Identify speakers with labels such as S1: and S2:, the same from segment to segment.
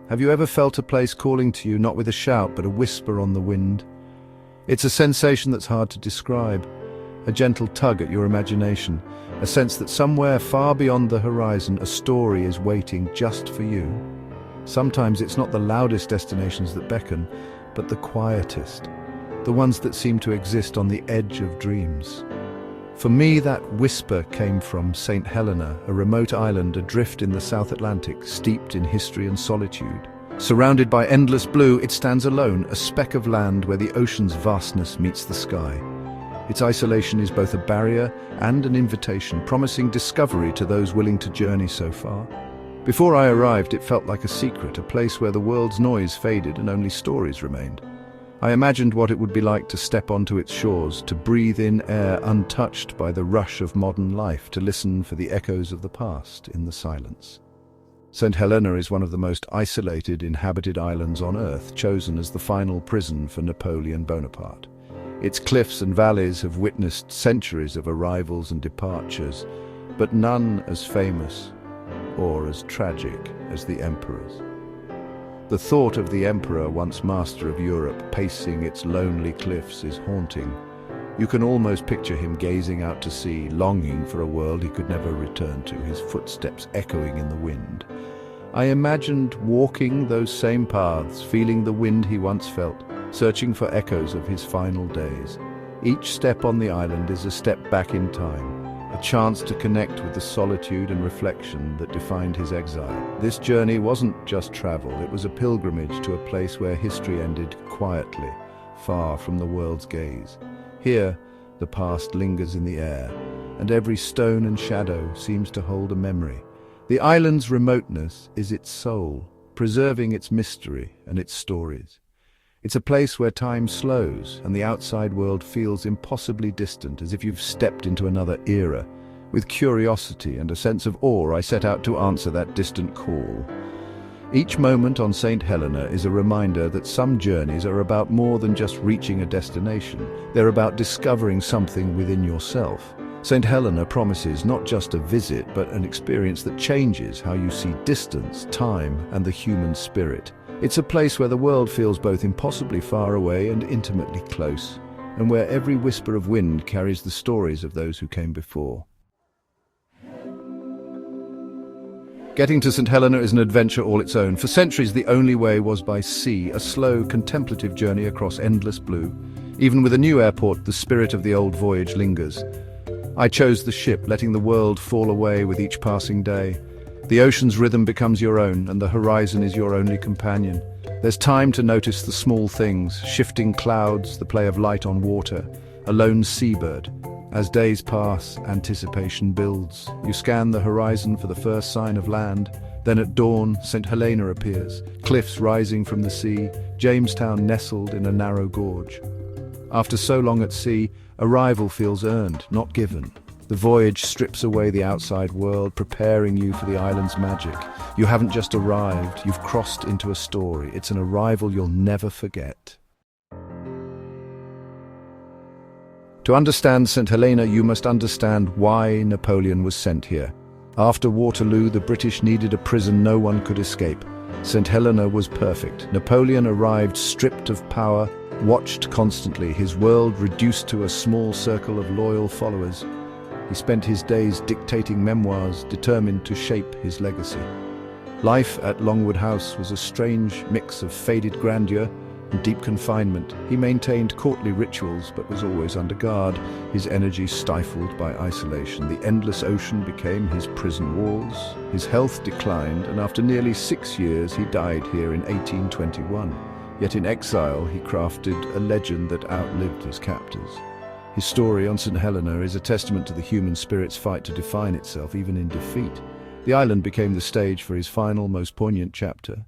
S1: Have you ever felt a place calling to you, not with a shout, but a whisper on the wind? It's a sensation that's hard to describe, a gentle tug at your imagination, a sense that somewhere far beyond the horizon a story is waiting just for you. Sometimes it's not the loudest destinations that beckon, but the quietest, the ones that seem to exist on the edge of dreams. For me, that whisper came from Saint Helena, a remote island adrift in the South Atlantic, steeped in history and solitude. Surrounded by endless blue, it stands alone, a speck of land where the ocean's vastness meets the sky. Its isolation is both a barrier and an invitation, promising discovery to those willing to journey so far. Before I arrived, it felt like a secret, a place where the world's noise faded and only stories remained. I imagined what it would be like to step onto its shores, to breathe in air untouched by the rush of modern life, to listen for the echoes of the past in the silence. Saint Helena is one of the most isolated inhabited islands on Earth, chosen as the final prison for Napoleon Bonaparte. Its cliffs and valleys have witnessed centuries of arrivals and departures, but none as famous or as tragic as the emperor's. The thought of the emperor, once master of Europe, pacing its lonely cliffs is haunting. You can almost picture him gazing out to sea, longing for a world he could never return to, his footsteps echoing in the wind. I imagined walking those same paths, feeling the wind he once felt, searching for echoes of his final days. Each step on the island is a step back in time, a chance to connect with the solitude and reflection that defined his exile. This journey wasn't just travel, it was a pilgrimage to a place where history ended quietly, far from the world's gaze. Here, the past lingers in the air, and every stone and shadow seems to hold a memory. The island's remoteness is its soul, preserving its mystery and its stories. It's a place where time slows and the outside world feels impossibly distant, as if you've stepped into another era. With curiosity and a sense of awe, I set out to answer that distant call. Each moment on Saint Helena is a reminder that some journeys are about more than just reaching a destination. They're about discovering something within yourself. Saint Helena promises not just a visit, but an experience that changes how you see distance, time, and the human spirit. It's a place where the world feels both impossibly far away and intimately close, and where every whisper of wind carries the stories of those who came before. Getting to St. Helena is an adventure all its own. For centuries, the only way was by sea, a slow, contemplative journey across endless blue. Even with a new airport, the spirit of the old voyage lingers. I chose the ship, letting the world fall away with each passing day. The ocean's rhythm becomes your own, and the horizon is your only companion. There's time to notice the small things, shifting clouds, the play of light on water, a lone seabird. As days pass, anticipation builds. You scan the horizon for the first sign of land. Then at dawn, St. Helena appears, cliffs rising from the sea, Jamestown nestled in a narrow gorge. After so long at sea, arrival feels earned, not given. The voyage strips away the outside world, preparing you for the island's magic. You haven't just arrived, you've crossed into a story. It's an arrival you'll never forget. To understand St. Helena, you must understand why Napoleon was sent here. After Waterloo, the British needed a prison no one could escape. St. Helena was perfect. Napoleon arrived stripped of power, watched constantly, his world reduced to a small circle of loyal followers. He spent his days dictating memoirs, determined to shape his legacy. Life at Longwood House was a strange mix of faded grandeur and deep confinement. He maintained courtly rituals, but was always under guard, his energy stifled by isolation. The endless ocean became his prison walls. His health declined, and after nearly 6 years, he died here in 1821. Yet in exile, he crafted a legend that outlived his captors. His story on St. Helena is a testament to the human spirit's fight to define itself, even in defeat. The island became the stage for his final, most poignant chapter.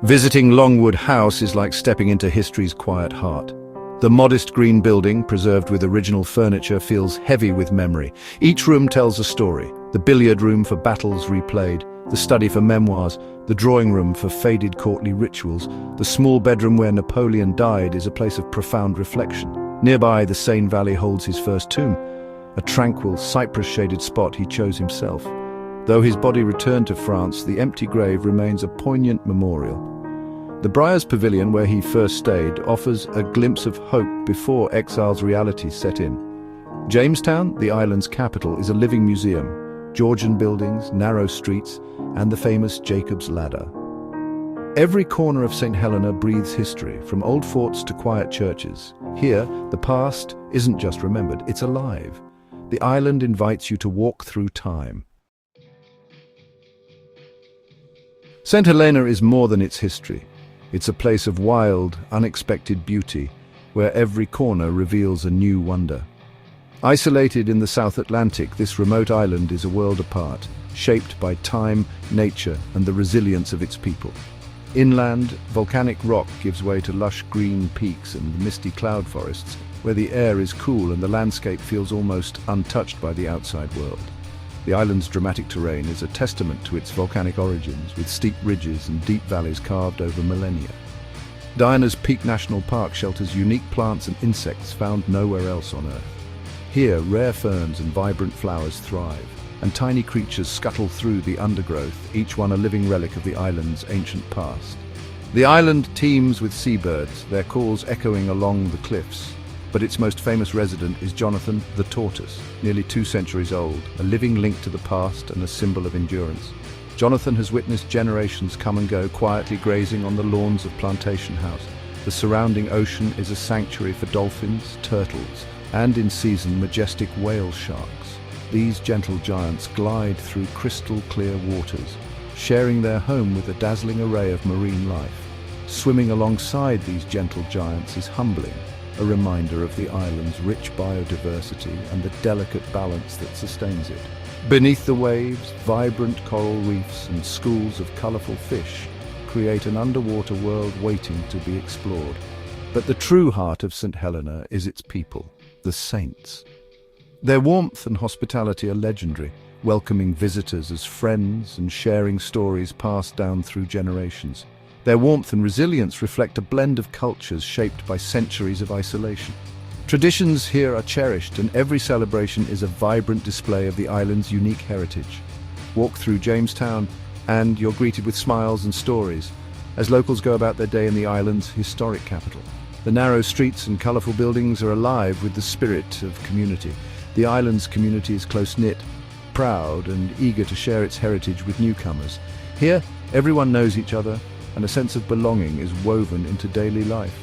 S1: Visiting Longwood House is like stepping into history's quiet heart. The modest green building, preserved with original furniture, feels heavy with memory. Each room tells a story. The billiard room for battles replayed, the study for memoirs, the drawing room for faded courtly rituals. The small bedroom where Napoleon died is a place of profound reflection. Nearby, the Seine Valley holds his first tomb, a tranquil, cypress-shaded spot he chose himself. Though his body returned to France, the empty grave remains a poignant memorial. The Briars Pavilion, where he first stayed, offers a glimpse of hope before Exile's reality set in. Jamestown, the island's capital, is a living museum. Georgian buildings, narrow streets, and the famous Jacob's Ladder. Every corner of Saint Helena breathes history, from old forts to quiet churches. Here, the past isn't just remembered, it's alive. The island invites you to walk through time. Saint Helena is more than its history. It's a place of wild, unexpected beauty, where every corner reveals a new wonder. Isolated in the South Atlantic, this remote island is a world apart, shaped by time, nature, and the resilience of its people. Inland, volcanic rock gives way to lush green peaks and misty cloud forests, where the air is cool and the landscape feels almost untouched by the outside world. The island's dramatic terrain is a testament to its volcanic origins, with steep ridges and deep valleys carved over millennia. Diana's Peak National Park shelters unique plants and insects found nowhere else on Earth. Here, rare ferns and vibrant flowers thrive, and tiny creatures scuttle through the undergrowth, each one a living relic of the island's ancient past. The island teems with seabirds, their calls echoing along the cliffs. But its most famous resident is Jonathan the tortoise, nearly 2 centuries old, a living link to the past and a symbol of endurance. Jonathan has witnessed generations come and go, quietly grazing on the lawns of Plantation House. The surrounding ocean is a sanctuary for dolphins, turtles, and in season, majestic whale sharks. These gentle giants glide through crystal-clear waters, sharing their home with a dazzling array of marine life. Swimming alongside these gentle giants is humbling, a reminder of the island's rich biodiversity and the delicate balance that sustains it. Beneath the waves, vibrant coral reefs and schools of colorful fish create an underwater world waiting to be explored. But the true heart of St. Helena is its people, the saints. Their warmth and hospitality are legendary, welcoming visitors as friends and sharing stories passed down through generations. Their warmth and resilience reflect a blend of cultures shaped by centuries of isolation. Traditions here are cherished, and every celebration is a vibrant display of the island's unique heritage. Walk through Jamestown, and you're greeted with smiles and stories, as locals go about their day in the island's historic capital. The narrow streets and colorful buildings are alive with the spirit of community. The island's community is close-knit, proud, and eager to share its heritage with newcomers. Here, everyone knows each other, and a sense of belonging is woven into daily life.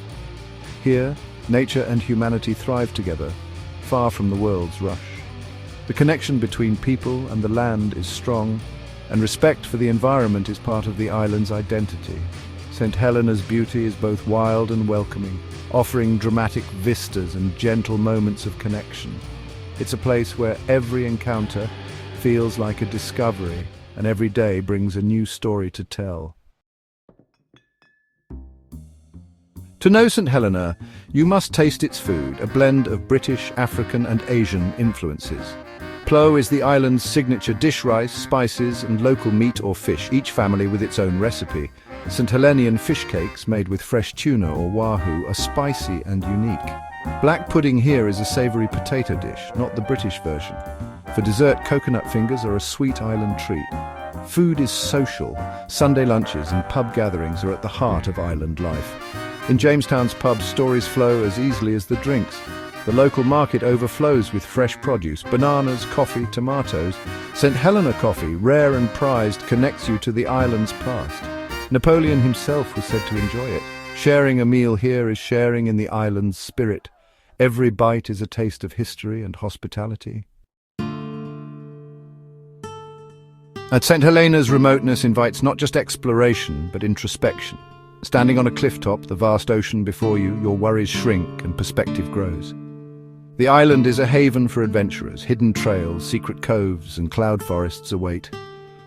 S1: Here, nature and humanity thrive together, far from the world's rush. The connection between people and the land is strong, and respect for the environment is part of the island's identity. St. Helena's beauty is both wild and welcoming, offering dramatic vistas and gentle moments of connection. It's a place where every encounter feels like a discovery, and every day brings a new story to tell. To know St. Helena, you must taste its food, a blend of British, African and Asian influences. Plo is the island's signature dish: rice, spices and local meat or fish, each family with its own recipe. St. Helenian fish cakes made with fresh tuna or wahoo are spicy and unique. Black pudding here is a savoury potato dish, not the British version. For dessert, coconut fingers are a sweet island treat. Food is social. Sunday lunches and pub gatherings are at the heart of island life. In Jamestown's pubs, stories flow as easily as the drinks. The local market overflows with fresh produce: bananas, coffee, tomatoes. St. Helena coffee, rare and prized, connects you to the island's past. Napoleon himself was said to enjoy it. Sharing a meal here is sharing in the island's spirit. Every bite is a taste of history and hospitality. At St. Helena's, remoteness invites not just exploration, but introspection. Standing on a cliff top, the vast ocean before you, your worries shrink and perspective grows. The island is a haven for adventurers. Hidden trails, secret coves and cloud forests await.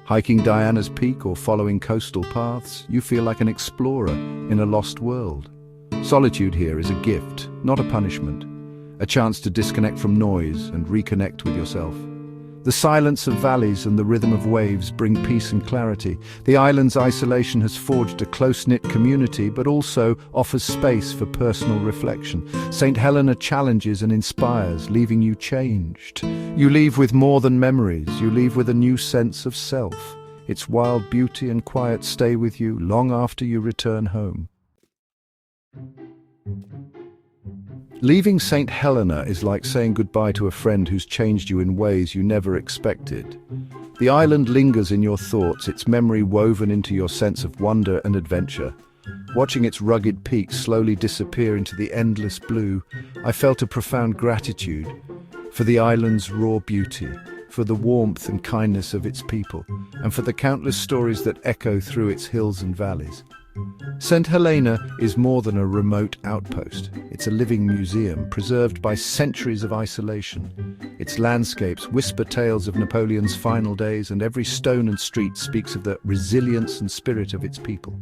S1: Hiking Diana's Peak or following coastal paths, you feel like an explorer in a lost world. Solitude here is a gift, not a punishment. A chance to disconnect from noise and reconnect with yourself. The silence of valleys and the rhythm of waves bring peace and clarity. The island's isolation has forged a close-knit community, but also offers space for personal reflection. Saint Helena challenges and inspires, leaving you changed. You leave with more than memories. You leave with a new sense of self. Its wild beauty and quiet stay with you long after you return home. Leaving Saint Helena is like saying goodbye to a friend who's changed you in ways you never expected. The island lingers in your thoughts, its memory woven into your sense of wonder and adventure. Watching its rugged peaks slowly disappear into the endless blue, I felt a profound gratitude for the island's raw beauty, for the warmth and kindness of its people, and for the countless stories that echo through its hills and valleys. Saint Helena is more than a remote outpost. It's a living museum, preserved by centuries of isolation. Its landscapes whisper tales of Napoleon's final days, and every stone and street speaks of the resilience and spirit of its people.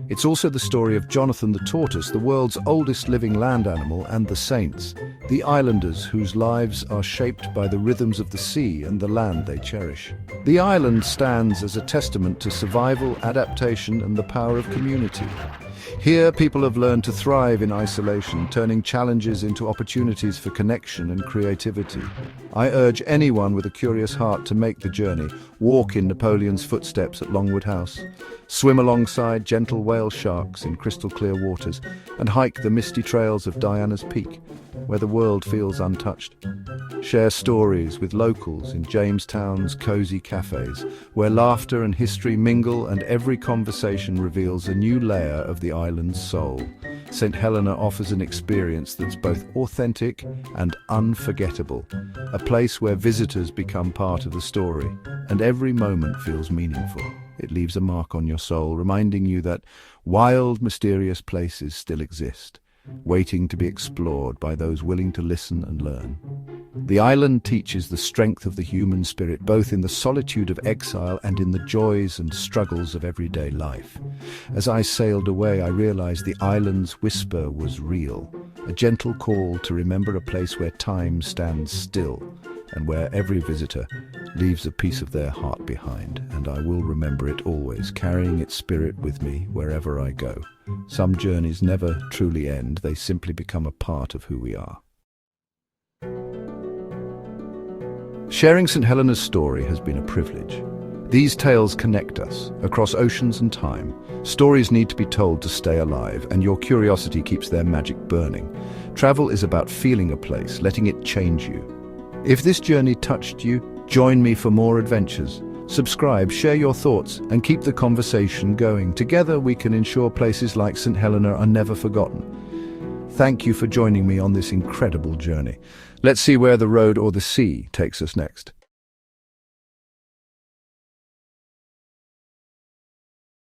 S1: It's also the story of Jonathan the tortoise, the world's oldest living land animal, and the saints, the islanders whose lives are shaped by the rhythms of the sea and the land they cherish. The island stands as a testament to survival, adaptation, and the power of community. Here, people have learned to thrive in isolation, turning challenges into opportunities for connection and creativity. I urge anyone with a curious heart to make the journey, walk in Napoleon's footsteps at Longwood House, swim alongside gentle whale sharks in crystal clear waters, and hike the misty trails of Diana's Peak, where the world feels untouched. Share stories with locals in Jamestown's cozy cafes, where laughter and history mingle and every conversation reveals a new layer of the island's soul. St. Helena offers an experience that's both authentic and unforgettable, a place where visitors become part of the story, and every moment feels meaningful. It leaves a mark on your soul, reminding you that wild, mysterious places still exist, waiting to be explored by those willing to listen and learn. The island teaches the strength of the human spirit, both in the solitude of exile and in the joys and struggles of everyday life. As I sailed away, I realized the island's whisper was real, a gentle call to remember a place where time stands still and where every visitor leaves a piece of their heart behind, and I will remember it always, carrying its spirit with me wherever I go. Some journeys never truly end, they simply become a part of who we are. Sharing St. Helena's story has been a privilege. These tales connect us across oceans and time. Stories need to be told to stay alive, and your curiosity keeps their magic burning. Travel is about feeling a place, letting it change you. If this journey touched you, join me for more adventures. Subscribe, share your thoughts, and keep the conversation going. Together we can ensure places like St. Helena are never forgotten. Thank you for joining me on this incredible journey. Let's see where the road or the sea takes us next.